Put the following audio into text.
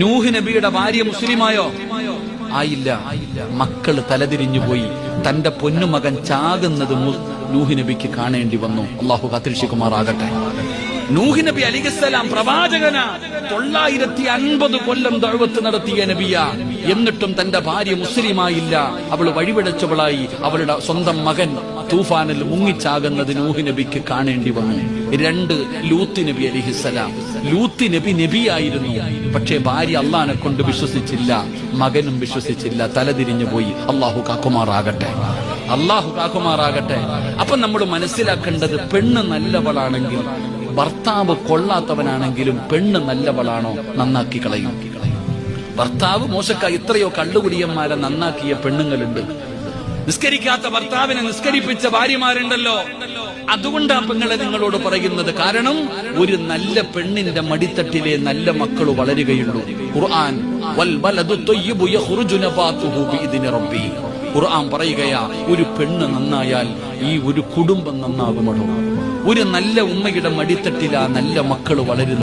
നൂഹ് നബിയുടെ ഭാര്യ മുസ്ലിമായോ? ആയില്ല. മക്കള് തലതിരിഞ്ഞു പോയി. തന്റെ പൊന്നുമകൻ ചാകുന്നത് നൂഹ് നബിക്ക് കാണേണ്ടി വന്നു. അള്ളാഹു കാത്തിരക്ഷിക്കുമാറാകട്ടെ. നൂഹ് നബി അലൈഹിസ്സലാം പ്രവാചകന 950 കൊല്ലം ദഅവത്ത് നടത്തിയ നബിയ. എന്നിട്ടും തന്റെ ഭാര്യ മുസ്ലിമായില്ല. അവൾ വഴിപിഴച്ചവളായി. അവളുടെ സ്വന്തം മകൻ തൂഫാനിൽ മുങ്ങിച്ചാകുന്നത് നൂഹ് നബിക്ക് കാണേണ്ടി വന്നു. 2 ലൂത്ത് നബി അലൈഹിസ്സലാം. ലൂത്ത് നബി നബിയായിരുന്നു. പക്ഷേ ഭാര്യ അള്ളാഹിനെ കൊണ്ട് വിശ്വസിച്ചില്ല, മകനും വിശ്വസിച്ചില്ല, തലതിരിഞ്ഞു പോയി. അള്ളാഹു കാക്കുമാറാകട്ടെ, അള്ളാഹു കാക്കുമാറാകട്ടെ. അപ്പൊ നമ്മൾ മനസ്സിലാക്കേണ്ടത്, പെണ്ണ് നല്ലവളാണെങ്കിൽ, ഭർത്താവ് കൊള്ളാത്തവനാണെങ്കിലും പെണ്ണ് നല്ലവളാണോ നന്നാക്കി കളയും. ഭർത്താവ് മോശക്കായി എത്രയോ കള്ളുകുടിയന്മാരെ നന്നാക്കിയ പെണ്ണുങ്ങളുണ്ട്. നിസ്കരിക്കാത്ത ഭർത്താവിനെ നിസ്കരിപ്പിച്ച ഭാര്യമാരുണ്ടല്ലോ. അതുകൊണ്ടാ പെങ്ങളെ നിങ്ങളോട് പറയുന്നത്. കാരണം ഒരു നല്ല പെണ്ണിന്റെ മടിത്തട്ടിലെ നല്ല മക്കൾ വളരുകയുള്ളൂ. ഖുർആൻ വൽ ബലദു തയ്യിബു യഖ്റുജു നബാതുഹു ബിഇദ്നി റബ്ബി. ഖുർആൻ പറയുകയാ, ഒരു പെണ്ണ് നന്നായാൽ ഈ ഒരു കുടുംബം നന്നാകുമോ. ഒരു നല്ല ഉമ്മയുടെ മടിത്തട്ടിലാ നല്ല മക്കൾ വളരുന്നു.